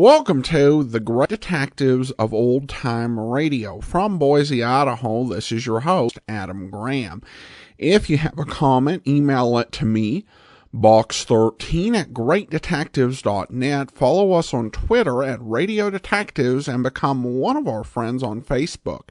Welcome to the Great Detectives of Old Time Radio. From Boise, Idaho, this is your host, Adam Graham. If you have a comment, email it to me, box13@greatdetectives.net. Follow us on Twitter at Radio Detectives and become one of our friends on Facebook.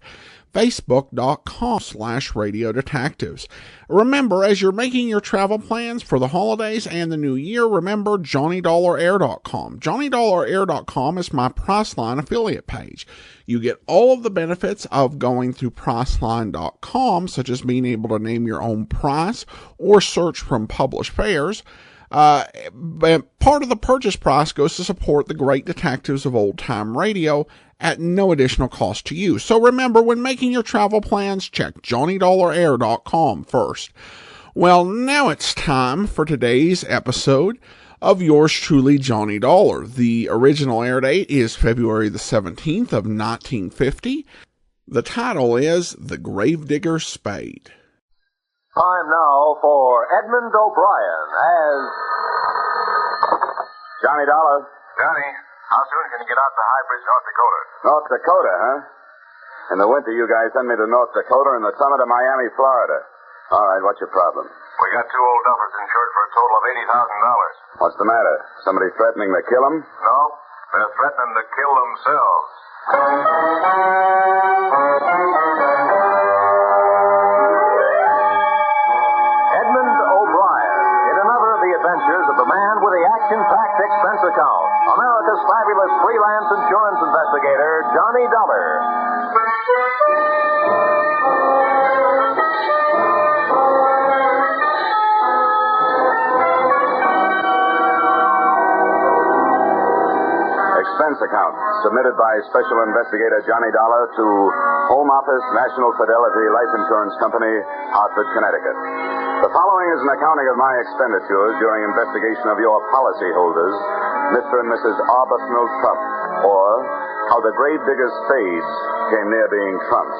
Facebook.com/Radio Detectives. Remember, as you're making your travel plans for the holidays and the new year, remember JohnnyDollarAir.com. JohnnyDollarAir.com is my Priceline affiliate page. You get all of the benefits of going through Priceline.com, such as being able to name your own price or search from published fares. But part of the purchase price goes to support the Great Detectives of Old Time Radio at no additional cost to you. So remember, when making your travel plans, check JohnnyDollarAir.com first. Well, now it's time for today's episode of yours truly, Johnny Dollar. The original air date is February the 17th of 1950. The title is The Gravedigger Spade. Time now for Edmund O'Brien as Johnny Dollar. Johnny, how soon can you get out to High Bridge, North Dakota? North Dakota, huh? In the winter, you guys send me to North Dakota and the summer to Miami, Florida. All right, what's your problem? We got two old duffers insured for a total of $80,000. What's the matter? Somebody threatening to kill them? No, they're threatening to kill themselves. Edmund O'Brien in another of the adventures of the man with the action-packed expense account, America's fabulous freelance insurance investigator, Johnny Dollar. Expense account submitted by Special Investigator Johnny Dollar to Home Office, National Fidelity Life Insurance Company, Hartford, Connecticut. The following is an accounting of my expenditures during investigation of your policyholders, Mr. and Mrs. Arbuthnot Trump, or how the Gravedigger Spades came near being Trumps.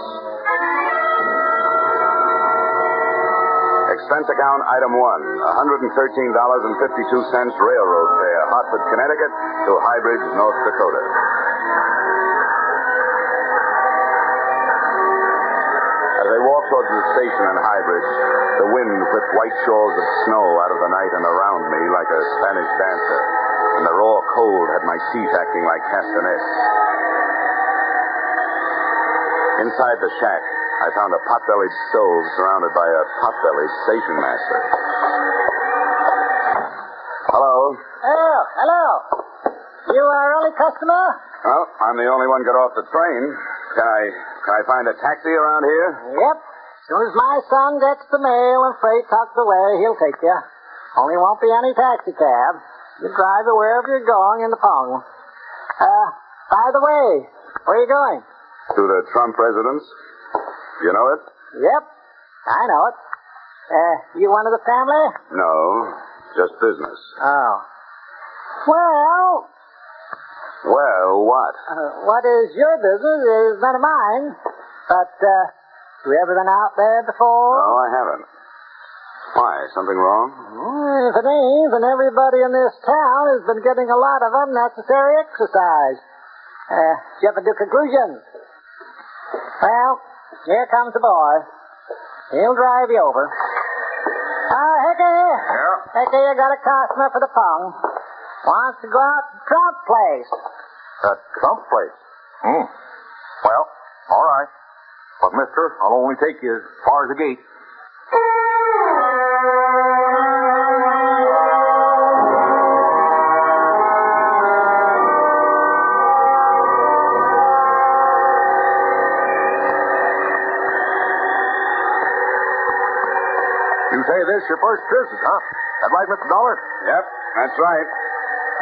Expense account item 1, $113.52 railroad fare, Hartford, Connecticut to High Bridge, North Dakota. As I walked towards the station in High Bridge, the wind whipped white shawls of snow out of the night and around me like a Spanish dancer, and the raw cold had my feet acting like castanets. Inside the shack, I found a pot-bellied stove surrounded by a pot-bellied station master. Hello? Oh, hello. You are an early customer? Well, I'm the only one got off the train. Can I find a taxi around here? Yep. As soon as my son gets the mail and freight tucked away, he'll take you. Only won't be any taxi cab. You drive it wherever you're going in the Pong. By the way, where are you going? To the Trump residence. You know it? Yep, I know it. You one of the family? No, just business. Oh. Well, what? What is your business is none of mine. But, you ever been out there before? No, I haven't. Why, something wrong? If it ain't, then everybody in this town has been getting a lot of unnecessary exercise. Jump to conclusions. Well, here comes the boy. He'll drive you over. Hickey. Yeah? Hickey, you got a customer for the Pong. Wants to go out to Trump place. That Trump place? Well, all right. But, mister, I'll only take you as far as the gate. You say this your first visit, huh? That right, Mr. Dollar? Yep, that's right.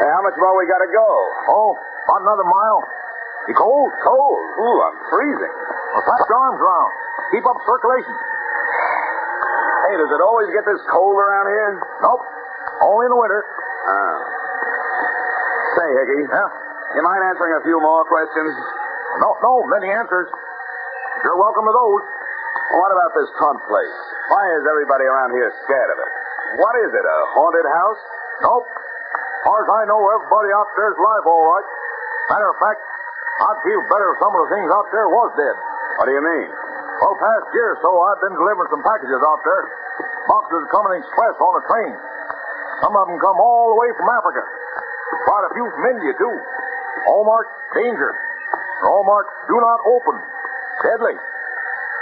Hey, how much more we got to go? Oh, about another mile. You cold? Cold. Ooh, I'm freezing. Well, slap your arms around. Keep up circulation. Hey, does it always get this cold around here? Nope. Only in the winter. Oh. Say, Hickey. Yeah? You mind answering a few more questions? No, many answers. You're welcome to those. Well, what about this Trump place? Why is everybody around here scared of it? What is it, a haunted house? Nope. As far as I know, everybody out there's alive all right. Matter of fact, I'd feel better if some of the things out there was dead. What do you mean? Well, past year or so, I've been delivering some packages out there. Boxes coming express on a train. Some of them come all the way from Africa. Quite a few from India, too. All marked danger. All marked do not open. Deadly.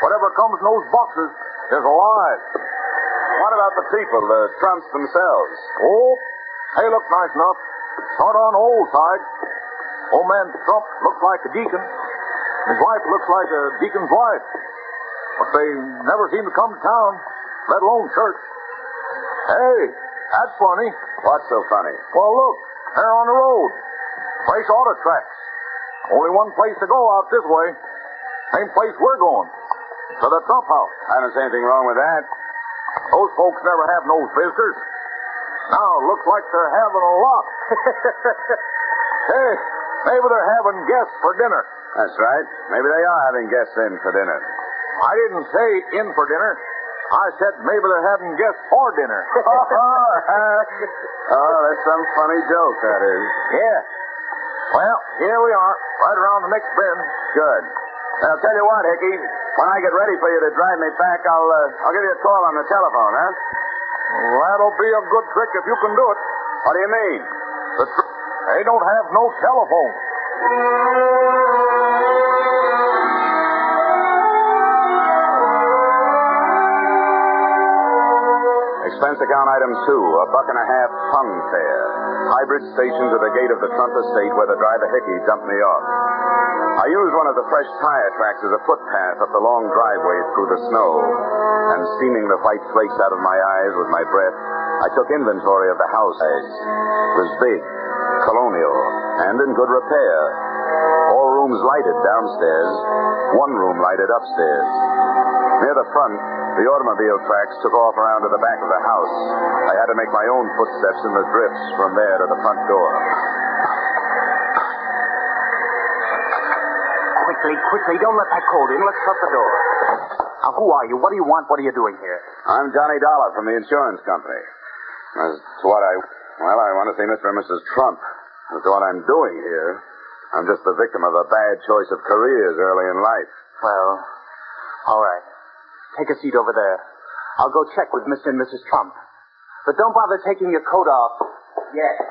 Whatever comes in those boxes is alive. What about the people, the Trumps themselves? Oh, they look nice enough. Not on the old side. Old man Trump looks like a deacon. His wife looks like a deacon's wife. But they never seem to come to town, let alone church. Hey, that's funny. What's so funny? Well, look, they're on the road. Fresh auto tracks. Only one place to go out this way. Same place we're going. To the Trump house. I don't see anything wrong with that. Those folks never have no visitors. Now, looks like they're having a lot. Hey, maybe they're having guests for dinner. That's right. Maybe they are having guests in for dinner. I didn't say in for dinner. I said maybe they're having guests for dinner. Oh, that's some funny joke, that is. Yeah. Well, here we are, right around the next bend. Good. I'll tell you what, Hickey. When I get ready for you to drive me back, I'll give you a call on the telephone, huh? Well, that'll be a good trick if you can do it. What do you mean? They don't have no telephone. Expense account item 2, $1.50 tongue fare. Hybrid station to the gate of the Trump estate where the driver Hickey dumped me off. I used one of the fresh tire tracks as a footpath up the long driveway through the snow, and steaming the white flakes out of my eyes with my breath, I took inventory of the house. It was big, colonial, and in good repair. All rooms lighted downstairs, one room lighted upstairs. Near the front, the automobile tracks took off around to the back of the house. I had to make my own footsteps in the drifts from there to the front door. Quickly, don't let that cold in. Let's shut the door. Now, who are you? What do you want? What are you doing here? I'm Johnny Dollar from the insurance company. As to what I want to see Mr. and Mrs. Trump. As to what I'm doing here, I'm just the victim of a bad choice of careers early in life. Well, all right. Take a seat over there. I'll go check with Mr. and Mrs. Trump. But don't bother taking your coat off yet.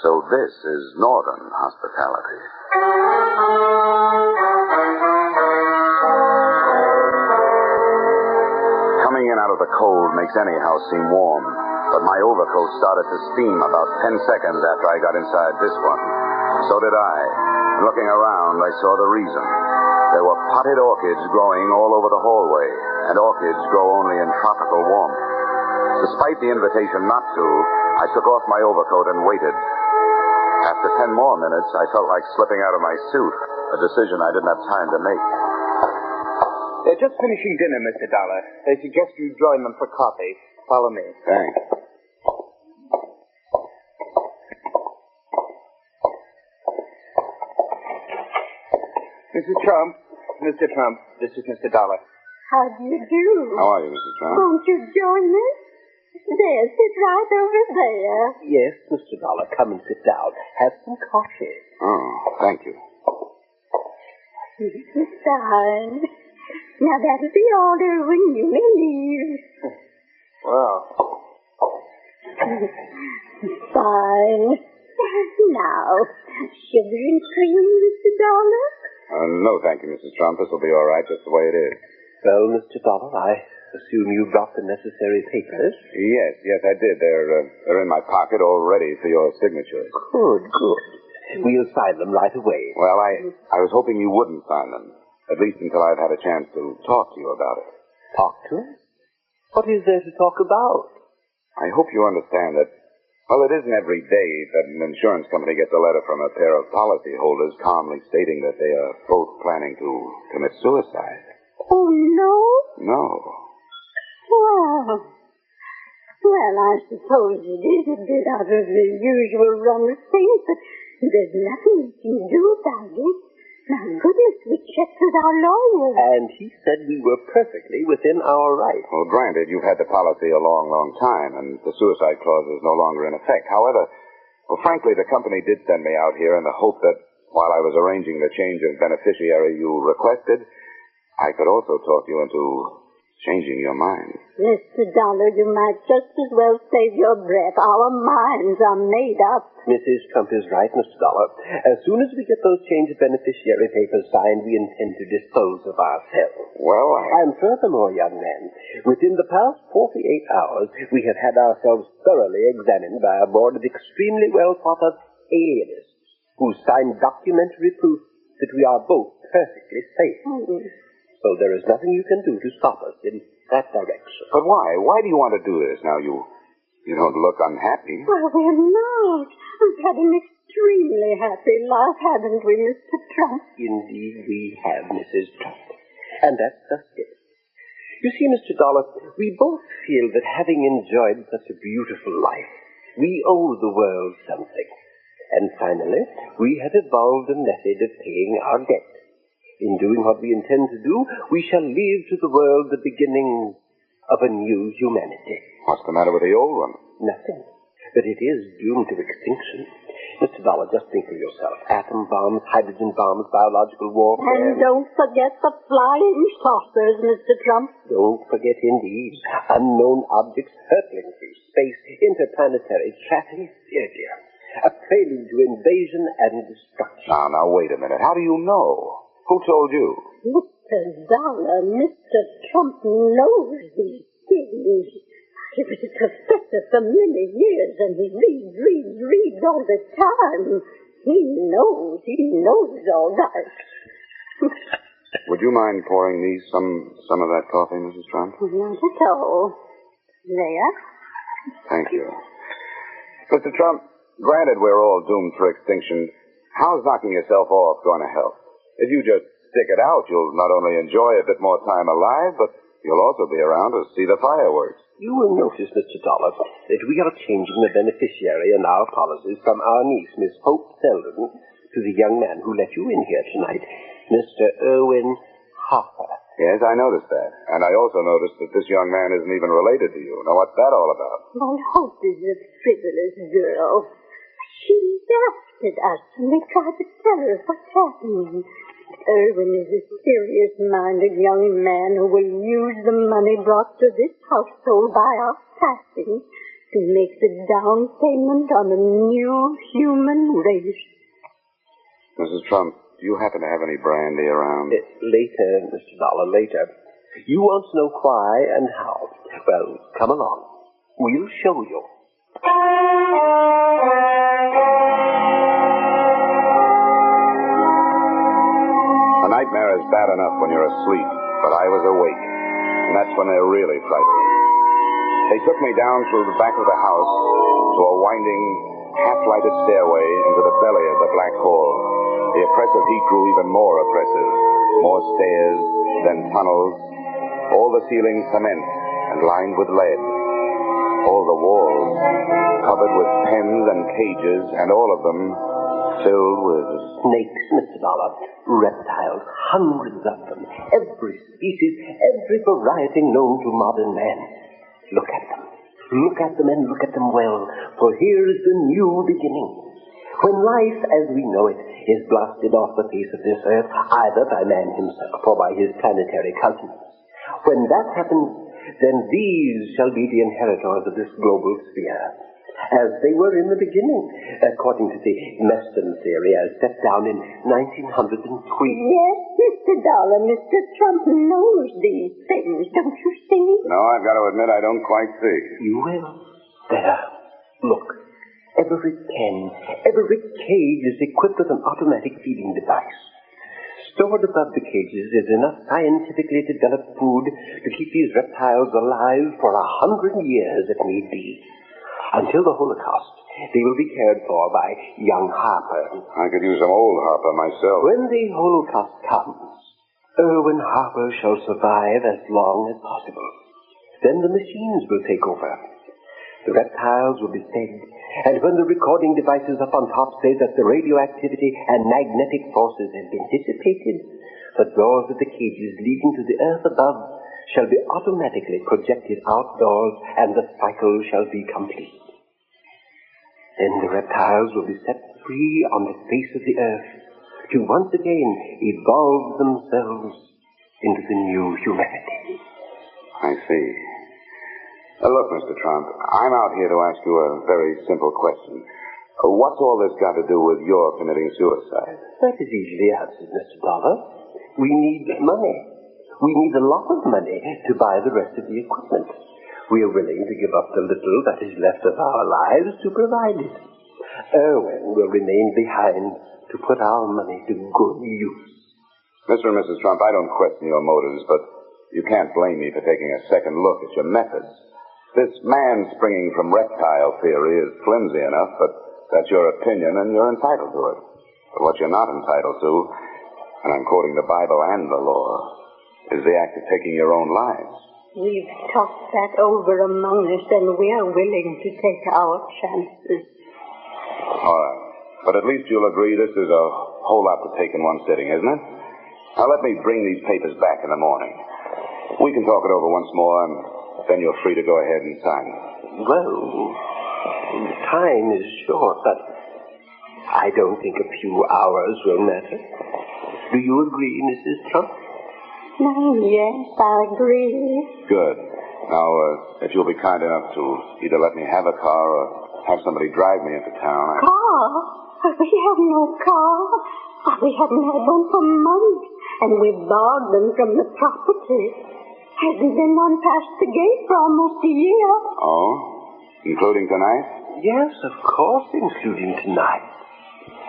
So this is Northern hospitality. Coming in out of the cold makes any house seem warm, but my overcoat started to steam about 10 seconds after I got inside this one. So did I. And looking around, I saw the reason. There were potted orchids growing all over the hallway, and orchids grow only in tropical warmth. Despite the invitation not to, I took off my overcoat and waited. After 10 more minutes, I felt like slipping out of my suit, a decision I didn't have time to make. They're just finishing dinner, Mr. Dollar. They suggest you join them for coffee. Follow me. Thanks. Mrs. Trump, Mr. Trump, this is Mr. Dollar. How do you do? How are you, Mrs. Trump? Won't you join us? There, sit right over there. Yes, Mr. Dollar, come and sit down. Have some coffee. Oh, thank you. Mrs. Stein. Now that'll be order when you may leave. Well. Fine. Now, sugar and cream, Mr. Dollar? No, thank you, Mrs. Trump. This will be all right just the way it is. Well, Mr. Dollar, I assume you brought the necessary papers? Yes, I did. They're in my pocket all ready for your signature. Good. We'll sign them right away. Well, I was hoping you wouldn't sign them, at least until I've had a chance to talk to you about it. Talk to us? What is there to talk about? I hope you understand that, well, it isn't every day that an insurance company gets a letter from a pair of policyholders calmly stating that they are both planning to commit suicide. Oh, no? No. Well, I suppose it is a bit out of the usual run of things, but there's nothing we can do about it. My goodness, we checked with our lawyer. And he said we were perfectly within our rights. Well, granted, you've had the policy a long, long time, and the suicide clause is no longer in effect. However, frankly, the company did send me out here in the hope that while I was arranging the change of beneficiary you requested, I could also talk you into changing your mind. Mr. Dollar, you might just as well save your breath. Our minds are made up. Mrs. Trump is right, Mr. Dollar. As soon as we get those change of beneficiary papers signed, we intend to dispose of ourselves. Well, And furthermore, young man, within the past 48 hours, we have had ourselves thoroughly examined by a board of extremely well-thought-of alienists who signed documentary proof that we are both perfectly safe. So there is nothing you can do to stop us in that direction. But why? Why do you want to do this? Now, you don't look unhappy. Well, we're not. We've had an extremely happy life, haven't we, Mr. Trump? Indeed, we have, Mrs. Trump. And that's just it. You see, Mr. Dollar, we both feel that having enjoyed such a beautiful life, we owe the world something. And finally, we have evolved a method of paying our debt. In doing what we intend to do, we shall leave to the world the beginning of a new humanity. What's the matter with the old one? Nothing. But it is doomed to extinction. Mr. Dollar, just think of yourself. Atom bombs, hydrogen bombs, biological warfare. And don't forget the flying saucers, Mr. Trump. Don't forget, indeed, unknown objects hurtling through space, interplanetary traffic. Dear. A prelude to invasion and destruction. Now, wait a minute. How do you know? Who told you? Mr. Dollar, Mr. Trump knows these things. He was a professor for many years, and he reads all the time. He knows all that. Would you mind pouring me some of that coffee, Mrs. Trump? Not at all. There. Thank you. Mr. Trump, granted we're all doomed for extinction, how's knocking yourself off going to help? If you just stick it out, you'll not only enjoy a bit more time alive, but you'll also be around to see the fireworks. You will notice, Mr. Dollar, that we are changing the beneficiary in our policies from our niece, Miss Hope Selden, to the young man who let you in here tonight, Mr. Irwin Harper. Yes, I noticed that. And I also noticed that this young man isn't even related to you. Now, what's that all about? My Hope is a frivolous girl. She laughed at us when we tried to tell her what's happening. Irwin is a serious-minded young man who will use the money brought to this household by our passing to make the down payment on a new human race. Mrs. Trump, do you happen to have any brandy around? Later, Mr. Dollar, later. You want to know why and how. Well, come along. We'll show you. A nightmare is bad enough when you're asleep, but I was awake, and that's when they're really frightening. They took me down through the back of the house to a winding, half-lighted stairway into the belly of the black hole. The oppressive heat grew even more oppressive. More stairs, then tunnels. All the ceilings cement and lined with lead. All the walls covered with pens and cages, and all of them filled with snakes, Mr. Dollar. Reptiles, hundreds of them. Every species, every variety known to modern man. Look at them. Look at them and look at them well, for here is the new beginning. When life as we know it is blasted off the face of this earth, either by man himself or by his planetary cousins. When that happens, then these shall be the inheritors of this global sphere, as they were in the beginning, according to the Meston theory as set down in 1903. Yes, Mr. Dollar, Mr. Trump knows these things, don't you see? No, I've got to admit I don't quite see. You will. There. Look. Every pen, every cage is equipped with an automatic feeding device. Stored above the cages is enough scientifically developed food to keep these reptiles alive for 100 years if need be. Until the Holocaust, they will be cared for by young Harper. I could use some old Harper myself. When the Holocaust comes, Irwin Harper shall survive as long as possible. Then the machines will take over. The reptiles will be fed, and when the recording devices up on top say that the radioactivity and magnetic forces have been dissipated, the doors of the cages leading to the earth above shall be automatically projected outdoors, and the cycle shall be complete. Then the reptiles will be set free on the face of the earth, to once again evolve themselves into the new humanity. I see. Look, Mr. Trump, I'm out here to ask you a very simple question. What's all this got to do with your committing suicide? That is easily answered, Mr. Dollar. We need money. We need a lot of money to buy the rest of the equipment. We are willing to give up the little that is left of our lives to provide it. Erwin will remain behind to put our money to good use. Mr. and Mrs. Trump, I don't question your motives, but you can't blame me for taking a second look at your methods. This man springing from reptile theory is flimsy enough, but that's your opinion and you're entitled to it. But what you're not entitled to, and I'm quoting the Bible and the law, is the act of taking your own lives. We've talked that over among us, and we are willing to take our chances. All right. But at least you'll agree this is a whole lot to take in one sitting, isn't it? Now let me bring these papers back in the morning. We can talk it over once more, and then you're free to go ahead and sign them. Well, the time is short, but I don't think a few hours will matter. Do you agree, Mrs. Trump? Yes, I agree. Good. Now, if you'll be kind enough to either let me have a car or have somebody drive me into town. Car? We have no car. We haven't had one for months, and we've borrowed them from the property. Hasn't been one past the gate for almost a year. Oh? Including tonight? Yes, of course, including tonight.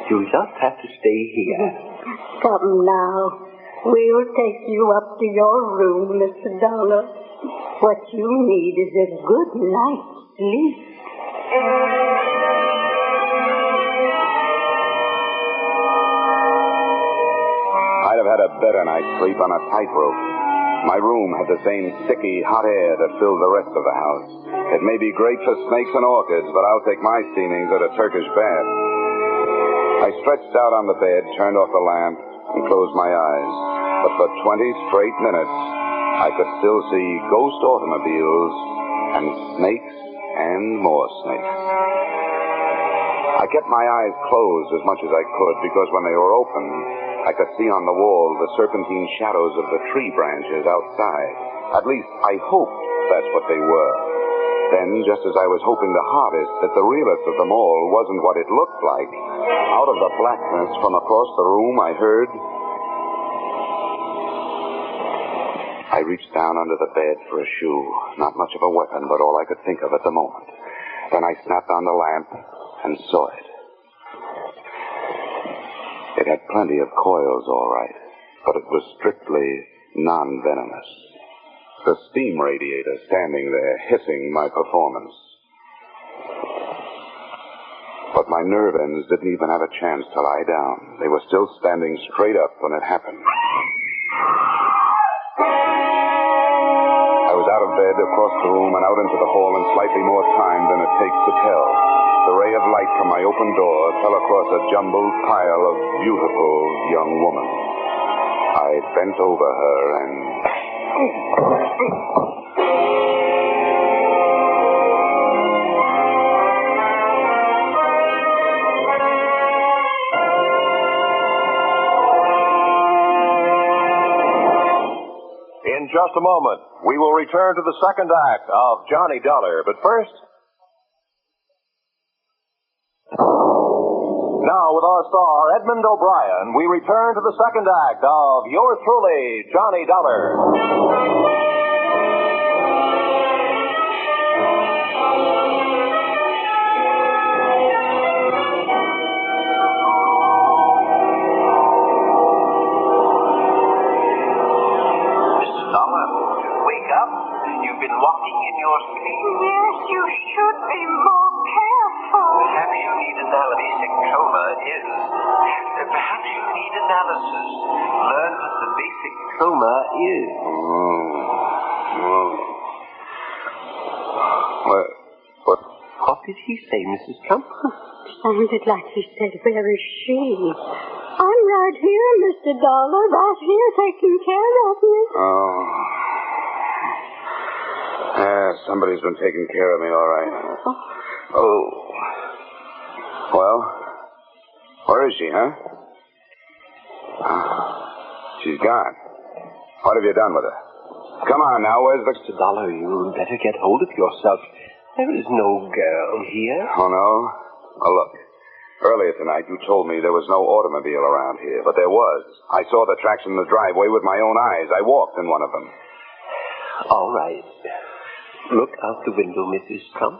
You'll just have to stay here. Come now. We'll take you up to your room, Mr. Dollar. What you need is a good night's sleep. I'd have had a better night's sleep on a tightrope. My room had the same sticky, hot air that filled the rest of the house. It may be great for snakes and orchids, but I'll take my steamings at a Turkish bath. I stretched out on the bed, turned off the lamp, and closed my eyes. But for 20 straight minutes, I could still see ghost automobiles and snakes and more snakes. I kept my eyes closed as much as I could because when they were open, I could see on the wall the serpentine shadows of the tree branches outside. At least, I hoped that's what they were. Then, just as I was hoping the hardest that the realest of them all wasn't what it looked like, out of the blackness from across the room I heard... I reached down under the bed for a shoe. Not much of a weapon, but all I could think of at the moment. Then I snapped on the lamp and saw it. It had plenty of coils, all right, but it was strictly non-venomous. The steam radiator standing there hissing my performance. But my nerve ends didn't even have a chance to lie down. They were still standing straight up when it happened. I was out of bed, across the room, and out into the hall in slightly more time than it takes to tell. The ray of light from my open door fell across a jumbled pile of beautiful young woman. I bent over her and... In just a moment, we will return to the second act of Johnny Dollar. But first... Now, with our star, Edmund O'Brien, we return to the second act of yours truly, Johnny Dollar. Walking in your sleep. Yes, you should be more careful. Perhaps you need an basic coma is. Perhaps you need analysis. Learn what the basic coma is. What did he say, Mrs. Trump? Sounded like he said, where is she? I'm right here, Mr. Dollar, right here taking care of me. Oh. Yeah, somebody's been taking care of me, all right. Oh. Well, where is she, huh? She's gone. What have you done with her? Come on now, where's the... Mr. Dollar, you'd better get hold of yourself. There is no girl here. Oh, no? Well, look. Earlier tonight, you told me there was no automobile around here, but there was. I saw the tracks in the driveway with my own eyes. I walked in one of them. All right. Look out the window, Mrs. Trump.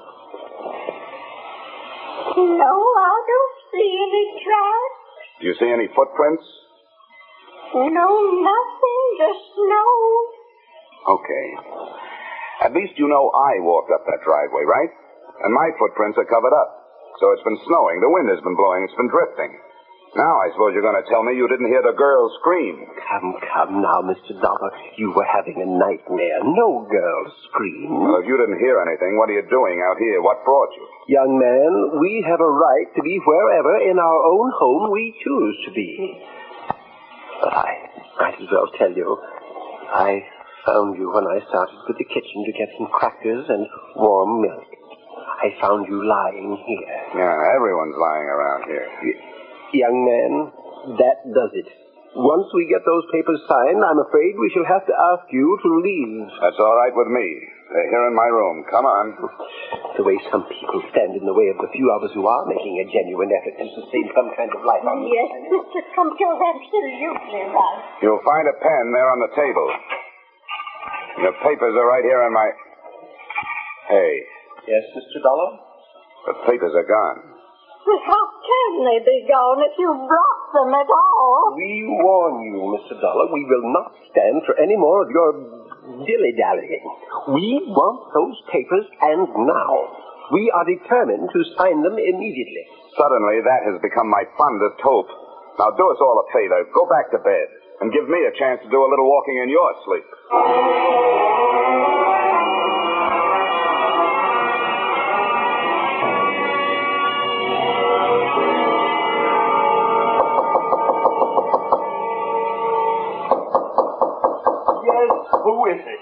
No, I don't see any tracks. Do you see any footprints? No, nothing. Just snow. Okay. At least you know I walked up that driveway, right? And my footprints are covered up. So it's been snowing. The wind has been blowing. It's been drifting. Now I suppose you're going to tell me you didn't hear the girl scream. Come now, Mr. Dollar. You were having a nightmare. No girl scream. Well, if you didn't hear anything, what are you doing out here? What brought you? Young man, we have a right to be wherever in our own home we choose to be. But I might as well tell you, I found you when I started for the kitchen to get some crackers and warm milk. I found you lying here. Yeah, everyone's lying around here. Young man, that does it. Once we get those papers signed, I'm afraid we shall have to ask you to leave. That's all right with me. They're here in my room. Come on. The way some people stand in the way of the few of us who are making a genuine effort to sustain some kind of life. Yes, Mr. Trump, you're absolutely right. You'll find a pen there on the table. The papers are right here in my... Hey. Yes, Mr. Dollar? The papers are gone. But how can they be gone if you brought them at all? We warn you, Mr. Dollar, we will not stand for any more of your dilly-dallying. We want those papers, and now. We are determined to sign them immediately. Suddenly, that has become my fondest hope. Now, do us all a favor. Go back to bed, and give me a chance to do a little walking in your sleep. Who is it?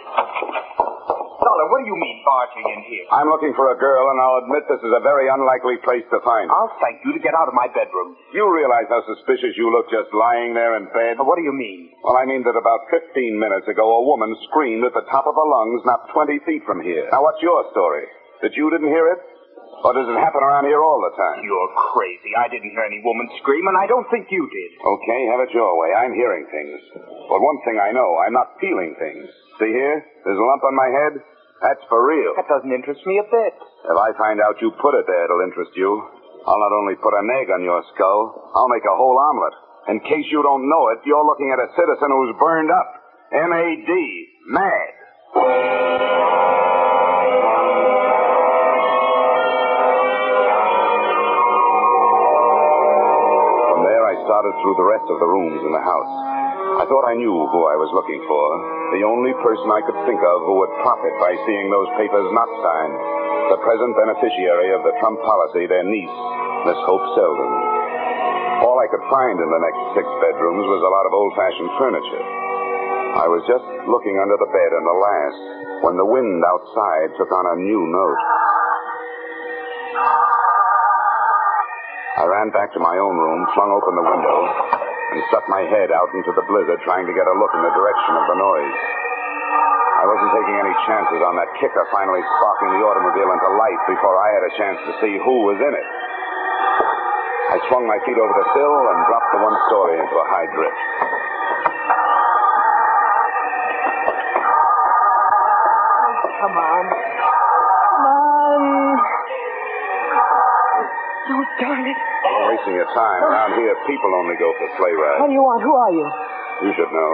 Dollar, what do you mean barging in here? I'm looking for a girl, and I'll admit this is a very unlikely place to find her. I'll thank you to get out of my bedroom. You realize how suspicious you look just lying there in bed? What do you mean? Well, I mean that about 15 minutes ago, a woman screamed at the top of her lungs not 20 feet from here. Now, what's your story? That you didn't hear it? Or does it happen around here all the time? You're crazy. I didn't hear any woman scream, and I don't think you did. Okay, have it your way. I'm hearing things. But one thing I know, I'm not feeling things. See here? This lump on my head? That's for real. That doesn't interest me a bit. If I find out you put it there, it'll interest you. I'll not only put an egg on your skull, I'll make a whole omelet. In case you don't know it, you're looking at a citizen who's burned up. M-A-D. Mad. Started through the rest of the rooms in the house. I thought I knew who I was looking for. The only person I could think of who would profit by seeing those papers not signed. The present beneficiary of the Trump policy, their niece, Miss Hope Selden. All I could find in the next 6 bedrooms was a lot of old-fashioned furniture. I was just looking under the bed in the last when the wind outside took on a new note. I ran back to my own room, flung open the window, and stuck my head out into the blizzard, trying to get a look in the direction of the noise. I wasn't taking any chances on that kicker finally sparking the automobile into life before I had a chance to see who was in it. I swung my feet over the sill and dropped the one story into a high drift. Come on. Come on. Oh, darn it. You're wasting your time. Around here, people only go for sleigh rides. What do you want? Who are you? You should know.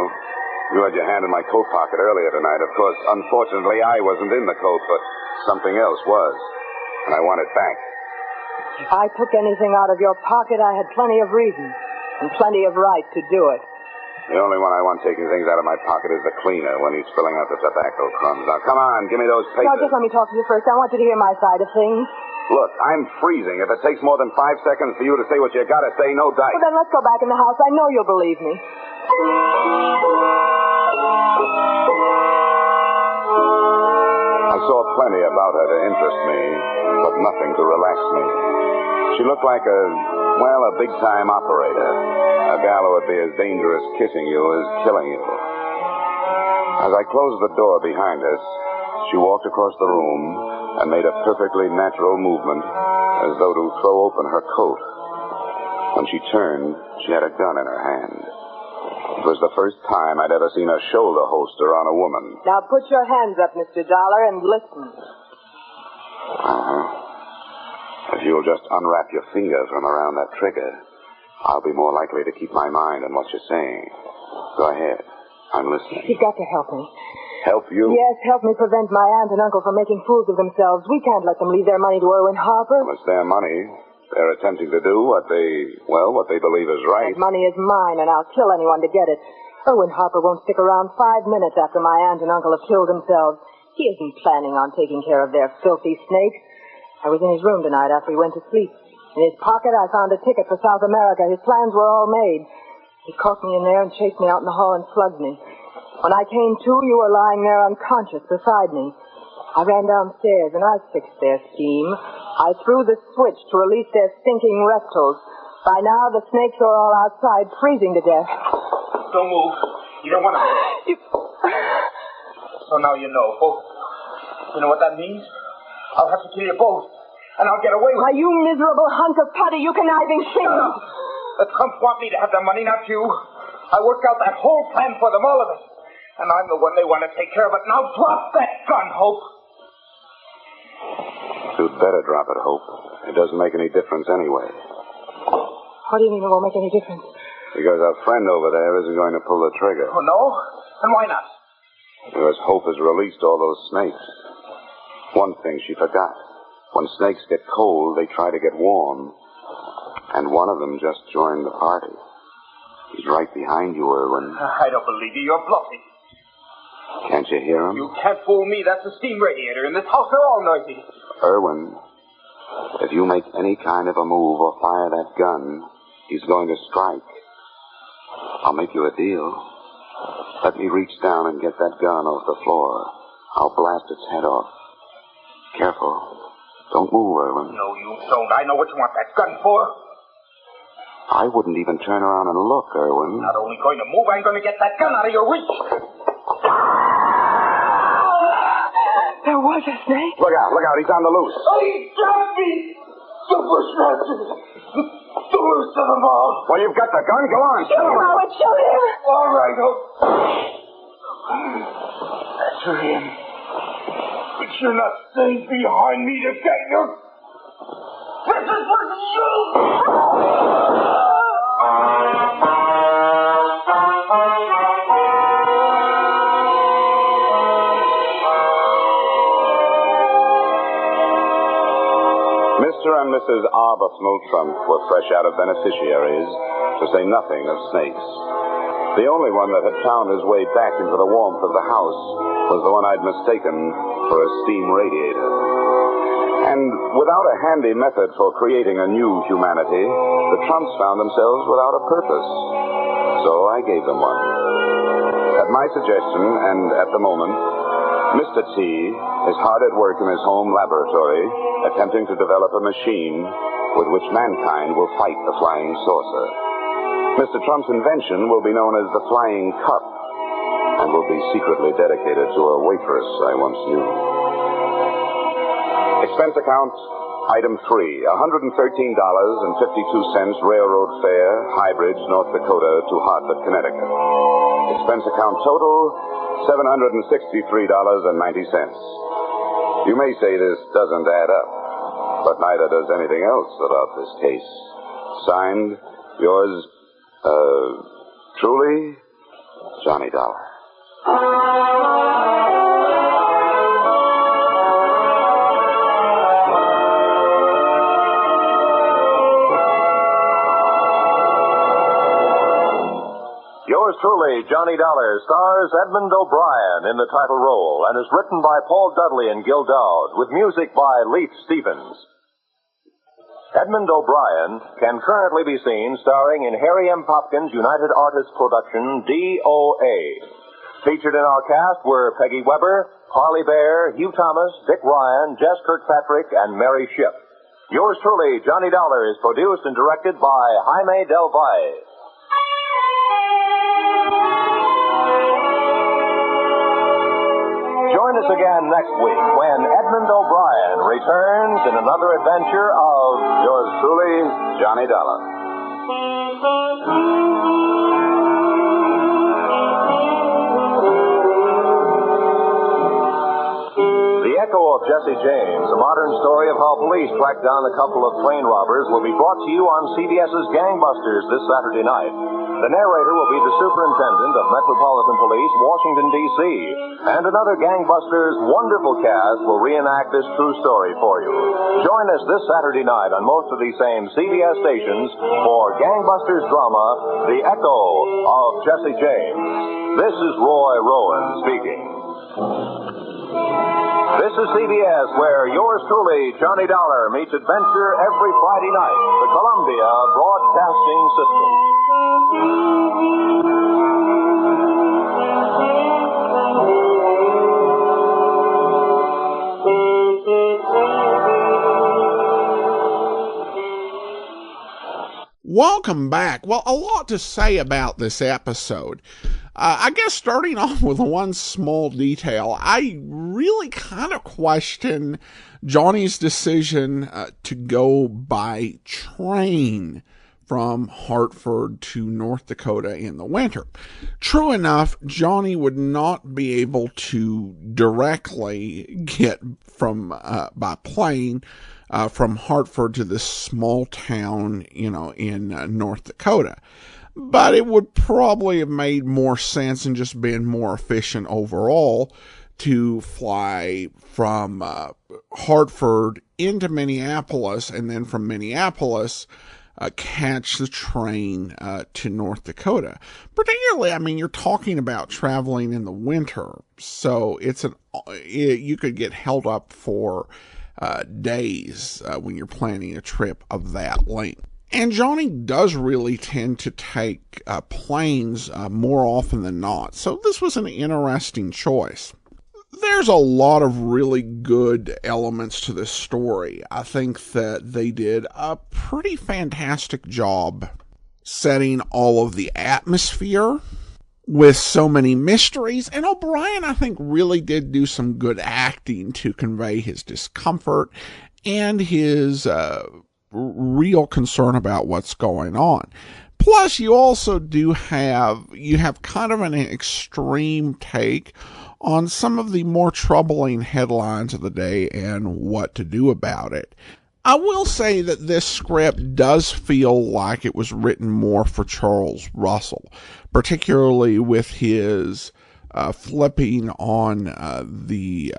You had your hand in my coat pocket earlier tonight. Of course, unfortunately, I wasn't in the coat, but something else was. And I want it back. If I took anything out of your pocket, I had plenty of reason and plenty of right to do it. The only one I want taking things out of my pocket is the cleaner when he's filling out the tobacco crumbs. Now, come on, give me those papers. No, just let me talk to you first. I want you to hear my side of things. Look, I'm freezing. If it takes more than 5 seconds for you to say what you gotta say, no dice. Well, then let's go back in the house. I know you'll believe me. I I saw plenty about her to interest me, but nothing to relax me. She looked like a big-time operator. A gal who would be as dangerous kissing you as killing you. As I closed the door behind us, she walked across the room and made a perfectly natural movement as though to throw open her coat. When she turned, she had a gun in her hand. It was the first time I'd ever seen a shoulder holster on a woman. Now put your hands up, Mr. Dollar, and listen. If you'll just unwrap your finger from around that trigger, I'll be more likely to keep my mind on what you're saying. Go ahead. I'm listening. You've got to help me. Help you? Yes, help me prevent my aunt and uncle from making fools of themselves. We can't let them leave their money to Irwin Harper. Well, it's their money. They're attempting to do what they believe is right. That money is mine, and I'll kill anyone to get it. Irwin Harper won't stick around 5 minutes after my aunt and uncle have killed themselves. He isn't planning on taking care of their filthy snakes. I was in his room tonight after he went to sleep. In his pocket, I found a ticket for South America. His plans were all made. He caught me in there and chased me out in the hall and slugged me. When I came to, you were lying there unconscious beside me. I ran downstairs, and I fixed their scheme. I threw the switch to release their stinking reptiles. By now, the snakes are all outside, freezing to death. Don't move. You don't want to move. So now you know, both. You know what that means? I'll have to kill you both, and I'll get away with it. Why, you miserable hunk of putty, you conniving thing. The Trumps want me to have the money, not you. I worked out that whole plan for them, all of it. And I'm the one they want to take care of it. Now drop that gun, Hope. You'd better drop it, Hope. It doesn't make any difference anyway. What do you mean it won't make any difference? Because our friend over there isn't going to pull the trigger. Oh, no? And why not? Because Hope has released all those snakes. One thing she forgot. When snakes get cold, they try to get warm. And one of them just joined the party. He's right behind you, Irwin. I don't believe you. You're bluffing. Can't you hear him? You can't fool me. That's a steam radiator. In this house, they're all noisy. Irwin, if you make any kind of a move or fire that gun, he's going to strike. I'll make you a deal. Let me reach down and get that gun off the floor. I'll blast its head off. Careful. Don't move, Irwin. No, you don't. I know what you want that gun for. I wouldn't even turn around and look, Irwin. Not only going to move, I'm going to get that gun out of your reach. There was a snake. Look out, he's on the loose. Oh, he got me! The bushmasters! The worst of them all! Well, you've got the gun. Go on. Shoot him, Howard, shoot him! All right, That's for him. But you're not staying behind me to get you. This is for you! Mr. and Mrs. Arbuthnot Trump were fresh out of beneficiaries, to say nothing of snakes. The only one that had found his way back into the warmth of the house was the one I'd mistaken for a steam radiator. And without a handy method for creating a new humanity, the Trumps found themselves without a purpose. So I gave them one. At my suggestion, and at the moment, Mr. T is hard at work in his home laboratory, attempting to develop a machine with which mankind will fight the flying saucer. Mr. Trump's invention will be known as the Flying Cup, and will be secretly dedicated to a waitress I once knew. Expense account, item 3, $113.52 railroad fare, High Bridge, North Dakota to Hartford, Connecticut. Expense account total, $763.90. You may say this doesn't add up, but neither does anything else about this case. Signed, yours, truly, Johnny Dollar. Yours truly, Johnny Dollar, stars Edmund O'Brien in the title role and is written by Paul Dudley and Gil Dowd with music by Leith Stevens. Edmund O'Brien can currently be seen starring in Harry M. Popkins' United Artists production, D.O.A. Featured in our cast were Peggy Weber, Harley Bear, Hugh Thomas, Dick Ryan, Jess Kirkpatrick, and Mary Shipp. Yours truly, Johnny Dollar, is produced and directed by Jaime Del Valle. Join us again next week when Edmund O'Brien returns in another adventure of yours truly, Johnny Dollar. The Echo of Jesse James, a modern story of how police tracked down a couple of train robbers, will be brought to you on CBS's Gangbusters this Saturday night. The narrator will be the Superintendent of Metropolitan Police, Washington, D.C., and another Gangbusters wonderful cast will reenact this true story for you. Join us this Saturday night on most of these same CBS stations for Gangbusters drama, The Echo of Jesse James. This is Roy Rowan speaking. This is CBS, where yours truly, Johnny Dollar, meets adventure every Friday night. The Columbia Broadcasting System. Welcome back. Well, a lot to say about this episode. I guess starting off with one small detail, I really kind of question Johnny's decision to go by train from Hartford to North Dakota in the winter. True enough, Johnny would not be able to directly get from by plane from Hartford to this small town, in North Dakota. But it would probably have made more sense and just been more efficient overall to fly from Hartford into Minneapolis, and then from Minneapolis catch the train to North Dakota. Particularly, you're talking about traveling in the winter, so you could get held up for days when you're planning a trip of that length. And Johnny does really tend to take planes more often than not, so this was an interesting choice. There's a lot of really good elements to this story. I think that they did a pretty fantastic job setting all of the atmosphere with so many mysteries, and O'Brien, I think, really did do some good acting to convey his discomfort and his real concern about what's going on. Plus, you also have kind of an extreme take on some of the more troubling headlines of the day and what to do about it. I will say that this script does feel like it was written more for Charles Russell, particularly with his flipping on the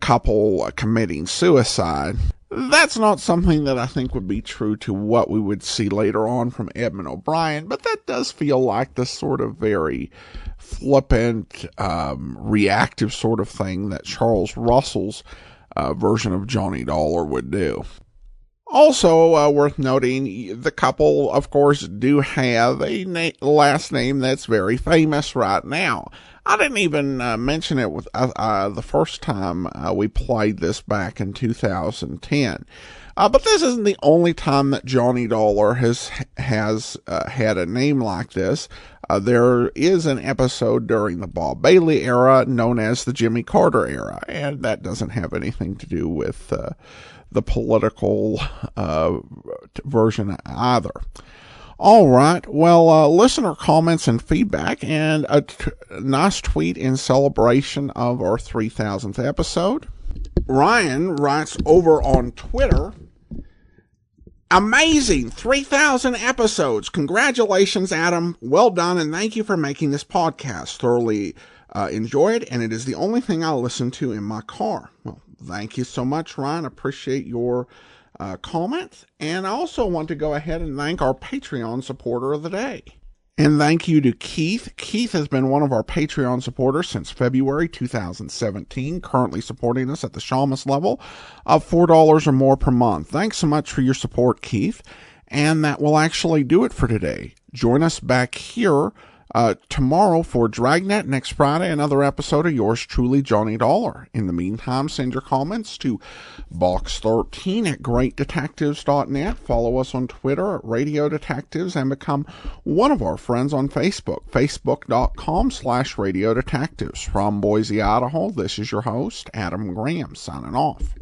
couple committing suicide. That's not something that I think would be true to what we would see later on from Edmund O'Brien, but that does feel like the sort of very flippant, reactive sort of thing that Charles Russell's version of Johnny Dollar would do. Also worth noting, the couple, of course, do have a last name that's very famous right now. I didn't even mention it with the first time we played this back in 2010. But this isn't the only time that Johnny Dollar has had a name like this. There is an episode during the Bob Bailey era known as the Jimmy Carter era, and that doesn't have anything to do with the political version either. All right, well, listener comments and feedback, and a nice tweet in celebration of our 3000th episode. Ryan writes over on Twitter, "Amazing! 3,000 episodes! Congratulations, Adam. Well done, and thank you for making this podcast. Thoroughly enjoyed, and it is the only thing I listen to in my car." Well, thank you so much, Ryan. Appreciate your comments. And I also want to go ahead and thank our Patreon supporter of the day. And thank you to Keith. Keith has been one of our Patreon supporters since February 2017, currently supporting us at the Shamus level of $4 or more per month. Thanks so much for your support, Keith. And that will actually do it for today. Join us back here tomorrow for Dragnet. Next Friday, another episode of yours truly, Johnny Dollar. In the meantime, send your comments to box13@greatdetectives.net. Follow us on Twitter at Radio Detectives and become one of our friends on Facebook, facebook.com/Radio Detectives. From Boise, Idaho, this is your host, Adam Graham, signing off.